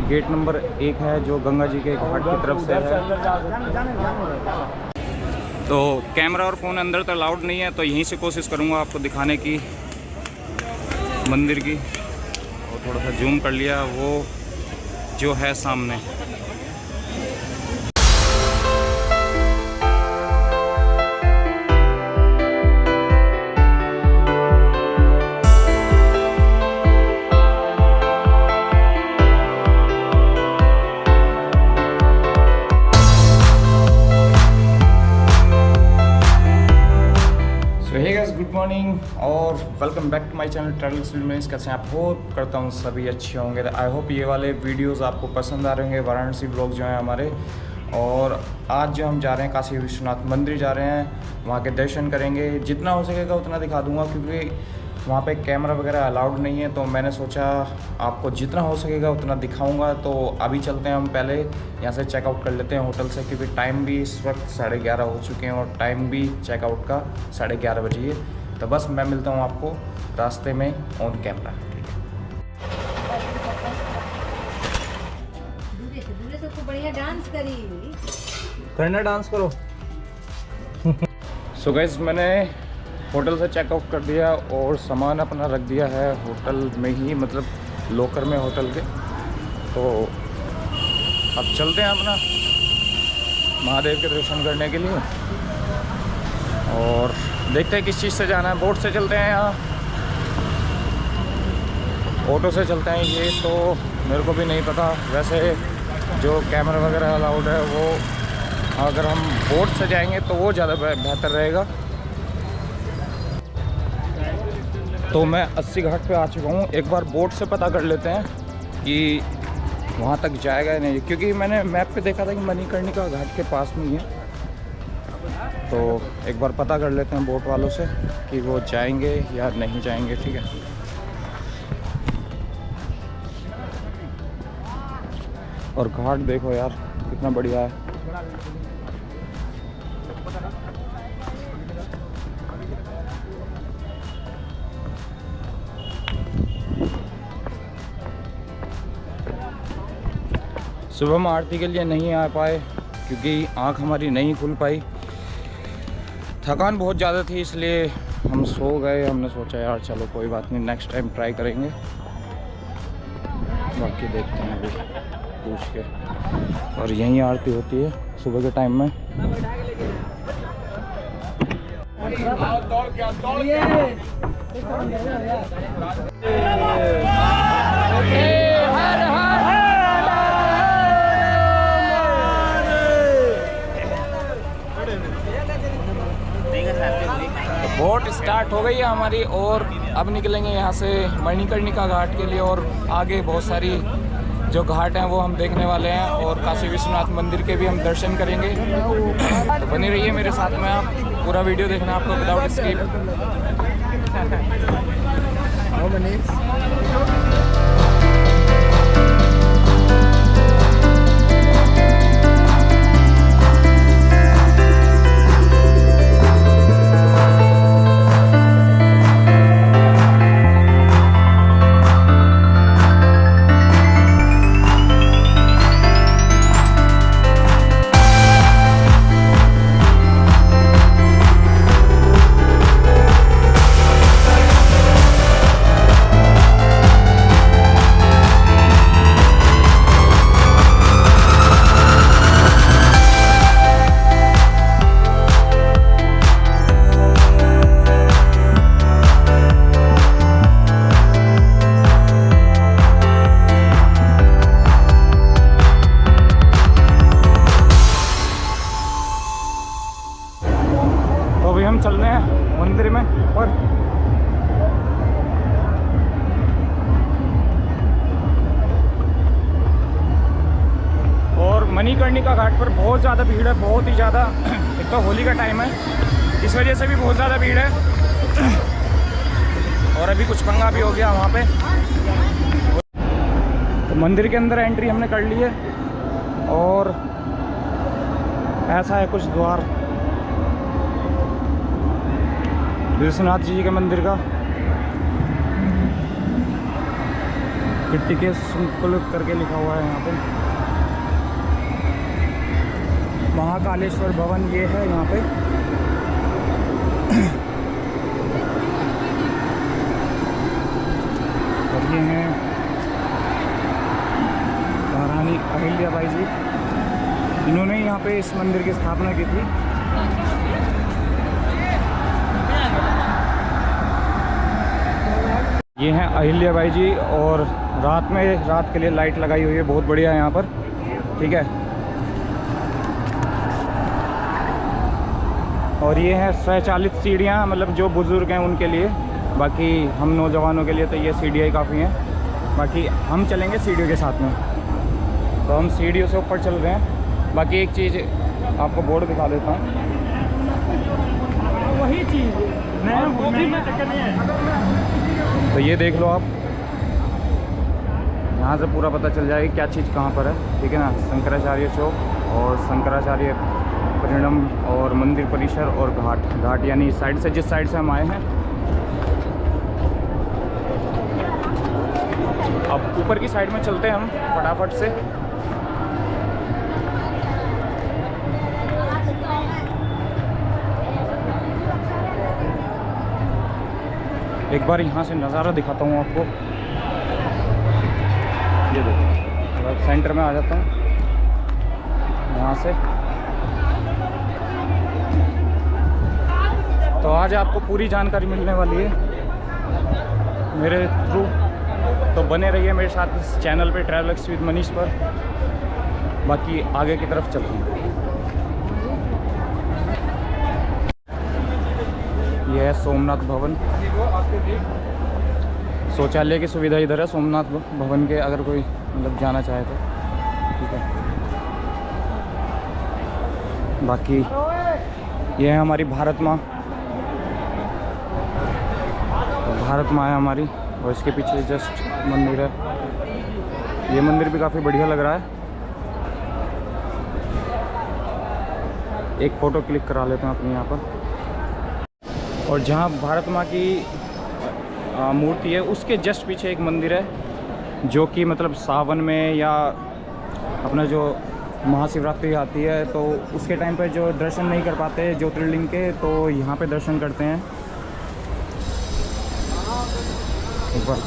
Gate number 1 है जो गंगा जी के घाट की तरफ से है। तो कैमरा और फ़ोन अंदर तो अलाउड नहीं है, तो यहीं से कोशिश करूँगा आपको दिखाने की मंदिर की। और थोड़ा सा जूम कर लिया, वो जो है सामने। गुड मॉर्निंग और welcome back to my channel travels women's. कैसे आप? होप करता हूँ सभी अच्छे होंगे। आई होप ये वाले वीडियोस आपको पसंद आ रहे होंगे। वाराणसी ब्लॉग जो है हमारे, और आज जो हम जा रहे हैं काशी विश्वनाथ मंदिर जा रहे हैं, वहाँ के दर्शन करेंगे। जितना हो सकेगा उतना दिखा दूँगा, क्योंकि वहाँ पे कैमरा वगैरह अलाउड नहीं है, तो मैंने सोचा आपको जितना हो सकेगा उतना दिखाऊंगा। तो अभी चलते हैं, हम पहले यहाँ से चेकआउट कर लेते हैं होटल से, क्योंकि टाइम भी इस वक्त 11:30 हो चुके हैं और टाइम भी चेकआउट का 11:30 बजे है। तो बस मैं मिलता हूँ आपको रास्ते में ऑन कैमरा। बढ़िया डांस करी करना, डांस करो। सो गाइस, मैंने होटल से चेकआउट कर दिया और सामान अपना रख दिया है होटल में ही, मतलब लॉकर में होटल के। तो अब चलते हैं अपना महादेव के दर्शन करने के लिए, और देखते हैं किस चीज़ से जाना है। बोट से चलते हैं या ऑटो से चलते हैं, ये तो मेरे को भी नहीं पता। वैसे जो कैमरा वगैरह अलाउड है, वो अगर हम बोट से जाएंगे तो वो ज़्यादा बेहतर रहेगा। तो मैं 80 घाट पे आ चुका हूँ। एक बार बोट से पता कर लेते हैं कि वहाँ तक जाएगा या नहीं, क्योंकि मैंने मैप पे देखा था कि मणिकर्णिका घाट के पास में ही है। तो एक बार पता कर लेते हैं बोट वालों से कि वो जाएंगे या नहीं जाएंगे। ठीक है, और घाट देखो यार कितना बढ़िया है। सुबह हम आरती के लिए नहीं आ पाए क्योंकि आँख हमारी नहीं खुल पाई, थकान बहुत ज़्यादा थी, इसलिए हम सो गए। हमने सोचा यार चलो कोई बात नहीं, नेक्स्ट टाइम ट्राई करेंगे। बाकी देखते हैं अभी पूछ के। और यहीं आरती होती है सुबह के टाइम में। बोट स्टार्ट हो गई है हमारी, और अब निकलेंगे यहाँ से मणिकर्णिका घाट के लिए, और आगे बहुत सारी जो घाट हैं वो हम देखने वाले हैं, और काशी विश्वनाथ मंदिर के भी हम दर्शन करेंगे। तो बने रहिए मेरे साथ में, आप पूरा वीडियो देखना आपको विदाउट स्किप। हम चल रहे हैं मंदिर में, और मणिकर्णिका घाट पर बहुत ज़्यादा भीड़ है, बहुत ही ज़्यादा। एक तो होली का टाइम है, इस वजह से भी बहुत ज़्यादा भीड़ है, और अभी कुछ पंगा भी हो गया वहाँ पे। तो मंदिर के अंदर एंट्री हमने कर ली है, और ऐसा है कुछ द्वार विश्वनाथ जी के मंदिर का। कृतिकेश शुक्ल करके लिखा हुआ है यहाँ पे। महाकालेश्वर भवन ये है यहाँ पे। और ये हैं महारानी अहिल्याबाई जी, इन्होंने यहाँ पे इस मंदिर की स्थापना की थी। ये हैं अहिल्याबाई जी, और रात के लिए लाइट लगाई हुई है, बहुत बढ़िया है यहाँ पर। ठीक है, और ये है स्वचालित सीढ़ियाँ, मतलब जो बुज़ुर्ग हैं उनके लिए। बाकी हम नौजवानों के लिए तो ये सीढ़ियाँ ही काफ़ी हैं। बाकी हम चलेंगे सीढ़ियों के साथ में, तो हम सीढ़ियों से ऊपर चल रहे हैं। बाकी एक चीज़ आपको बोर्ड दिखा देता हूँ, वही चीज़ तो ये देख लो आप, यहाँ से पूरा पता चल जाएगी क्या चीज़ कहाँ पर है। ठीक है ना, शंकराचार्य चौक और शंकराचार्य परिणम और मंदिर परिसर और घाट यानी इस साइड से, जिस साइड से हम आए हैं। अब ऊपर की साइड में चलते हैं हम फटाफट से। एक बार यहाँ से नज़ारा दिखाता हूँ आपको। ये देखो, सेंटर में आ जाता हूँ यहाँ से। तो आज आपको पूरी जानकारी मिलने वाली है मेरे थ्रू, तो बने रहिए मेरे साथ इस चैनल पे ट्रैवल्स विद मनीष पर। बाकी आगे की तरफ चलते हैं। यह है सोमनाथ भवन, शौचालय की सुविधा इधर है सोमनाथ भवन के, अगर कोई मतलब जाना चाहे तो। ठीक है, बाकी ये है हमारी भारत माँ है हमारी, और इसके पीछे जस्ट मंदिर है। ये मंदिर भी काफ़ी बढ़िया लग रहा है। एक फ़ोटो क्लिक करा लेते हैं अपने यहाँ पर। और जहाँ भारत माँ की मूर्ति है उसके जस्ट पीछे एक मंदिर है, जो कि मतलब सावन में या अपना जो महाशिवरात्रि आती है तो उसके टाइम पे जो दर्शन नहीं कर पाते ज्योतिर्लिंग के, तो यहाँ पे दर्शन करते हैं। एक बार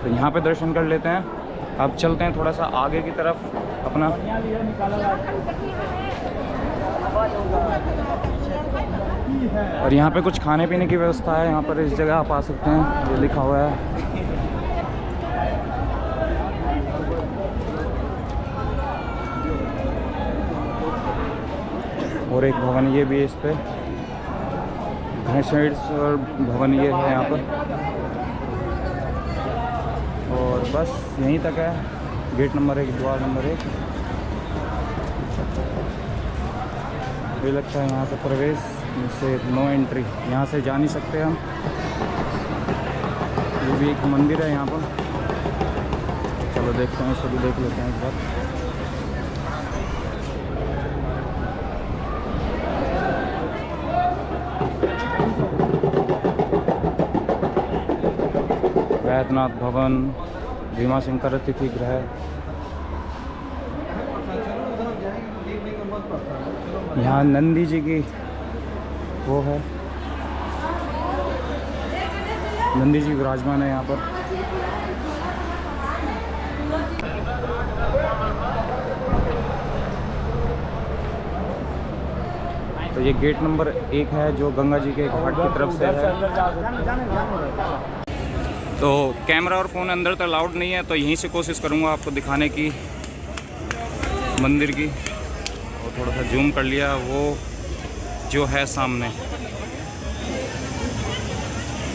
तो यहाँ पे दर्शन कर लेते हैं। अब चलते हैं थोड़ा सा आगे की तरफ अपना। और यहाँ पे कुछ खाने पीने की व्यवस्था है, यहाँ पर इस जगह आप आ सकते हैं, ये लिखा हुआ है। और एक भवन ये भी है इस पे, घृष्णेश्वर भवन ये है यहाँ पर। और बस यहीं तक है, गेट नंबर 1, द्वार नंबर 1। मुझे लगता है यहाँ से प्रवेश से नो एंट्री, यहाँ से जा नहीं सकते हम। ये भी एक मंदिर है यहाँ पर, चलो देखते हैं, इसको भी देख लेते हैं एक बार। वैद्यनाथ भवन, भीमाशंकर अतिथि गृह। यहाँ नंदी जी की वो है, नंदी जी विराजमान है यहाँ पर। तो ये गेट नंबर 1 है जो गंगा जी के घाट की तरफ से है। तो कैमरा और फ़ोन अंदर तो अलाउड नहीं है, तो यहीं से कोशिश करूँगा आपको दिखाने की मंदिर की। और थोड़ा सा जूम कर लिया, वो जो है सामने,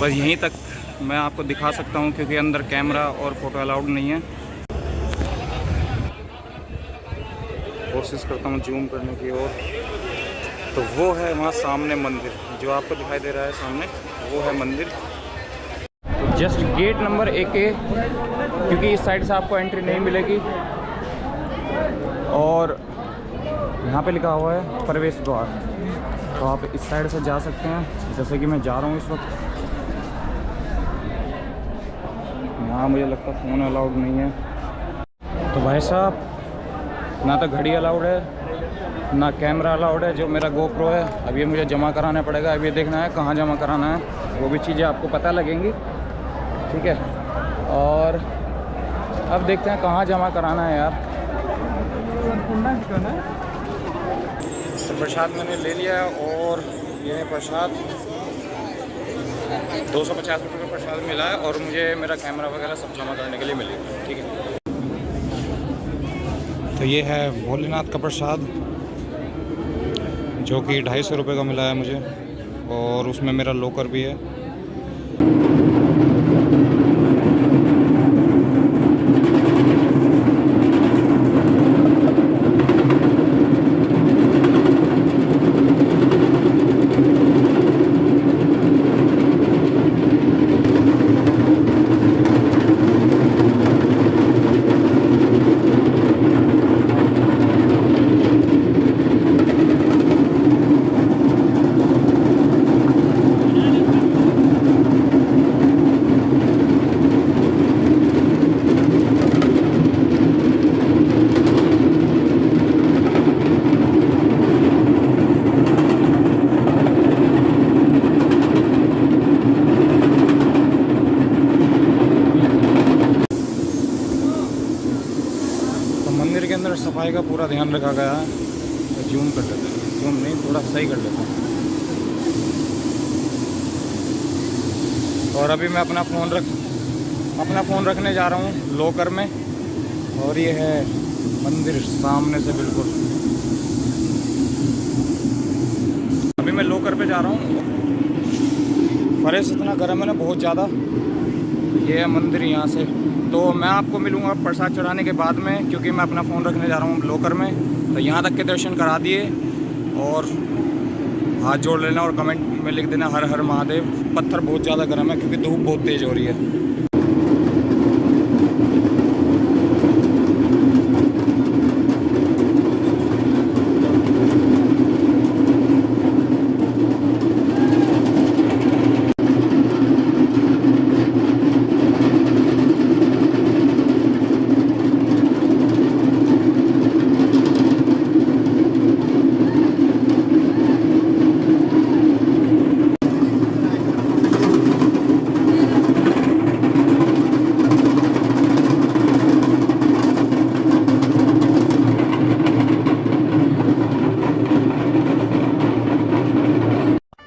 बस यहीं तक मैं आपको दिखा सकता हूँ क्योंकि अंदर कैमरा और फ़ोटो अलाउड नहीं है। कोशिश करता हूँ जूम करने की। और तो वो है वहाँ सामने मंदिर, जो आपको दिखाई दे रहा है सामने, वो है मंदिर। जस्ट गेट नंबर 1 है, क्योंकि इस साइड से आपको एंट्री नहीं मिलेगी। और यहाँ पे लिखा हुआ है प्रवेश द्वार। तो आप इस साइड से जा सकते हैं, जैसे कि मैं जा रहा हूँ इस वक्त। यहाँ मुझे लगता है फ़ोन अलाउड नहीं है। तो भाई साहब, ना तो घड़ी अलाउड है ना कैमरा अलाउड है। जो मेरा GoPro है अब ये मुझे जमा कराना पड़ेगा। अब ये देखना है कहाँ जमा कराना है, वो भी चीज़ें आपको पता लगेंगी, ठीक है। और अब देखते हैं कहाँ जमा कराना है यार। तो प्रसाद मैंने ले लिया है और ये है प्रसाद। 250 रुपये का प्रसाद मिला है और मुझे मेरा कैमरा वगैरह सब जमा करने के लिए मिलेगा, ठीक है। तो ये है भोलेनाथ का प्रसाद जो कि 250 रुपये का मिला है मुझे, और उसमें मेरा लॉकर भी है। मंदिर के अंदर सफाई का पूरा ध्यान रखा गया है। तो जूम कर लेते हैं, जूम नहीं थोड़ा सही कर लेते हैं। और अभी मैं अपना फ़ोन रखने जा रहा हूँ लॉकर में। और ये है मंदिर सामने से बिल्कुल। अभी मैं लॉकर पे जा रहा हूँ। फरेश इतना गर्म है ना, बहुत ज़्यादा। ये है मंदिर यहाँ से। तो मैं आपको मिलूँगा प्रसाद चढ़ाने के बाद में, क्योंकि मैं अपना फ़ोन रखने जा रहा हूँ लॉकर में। तो यहाँ तक के दर्शन करा दिए और हाथ जोड़ लेना और कमेंट में लिख देना हर हर महादेव। पत्थर बहुत ज़्यादा गर्म है क्योंकि धूप बहुत तेज़ हो रही है।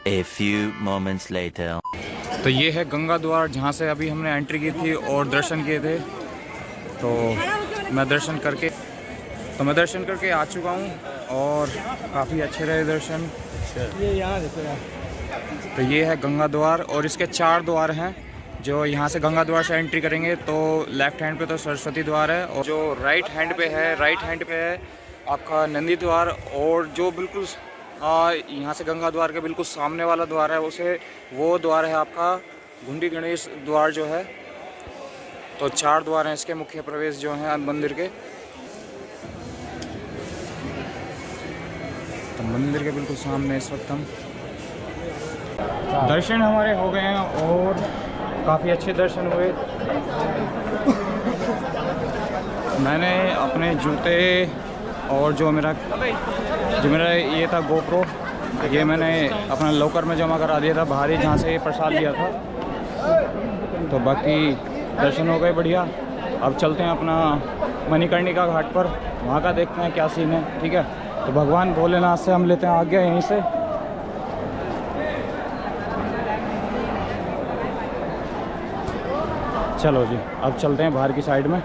A few moments later. तो ये है गंगा द्वार जहाँ से अभी हमने एंट्री की थी और दर्शन किए थे। तो मैं दर्शन करके आ चुका हूँ और काफ़ी अच्छे रहे दर्शन। ये यहाँ देखो। तो ये है गंगा द्वार और इसके 4 द्वार हैं। जो यहाँ से गंगा द्वार से एंट्री करेंगे तो लेफ़्ट हैंड पे तो सरस्वती द्वार है, और जो राइट हैंड पे है आपका नंदी द्वार, और जो बिल्कुल यहाँ से गंगा द्वार के बिल्कुल सामने वाला द्वार है वो द्वार है आपका घुंडी गणेश द्वार जो है। तो 4 द्वार हैं इसके मुख्य प्रवेश जो हैं मंदिर के। तो मंदिर के बिल्कुल सामने इस वक्त हम दर्शन हमारे हो गए हैं और काफ़ी अच्छे दर्शन हुए। मैंने अपने जूते और जो मेरा ये था GoPro, ये मैंने अपना लॉकर में जमा करा दिया था बाहर ही, जहाँ से प्रसाद लिया था। तो बाकी दर्शन हो गए बढ़िया। अब चलते हैं अपना मणिकर्णिका घाट पर, वहाँ का देखते हैं क्या सीन है, ठीक है। तो भगवान भोलेनाथ से हम लेते हैं आज्ञा यहीं से। चलो जी, अब चलते हैं बाहर की साइड में।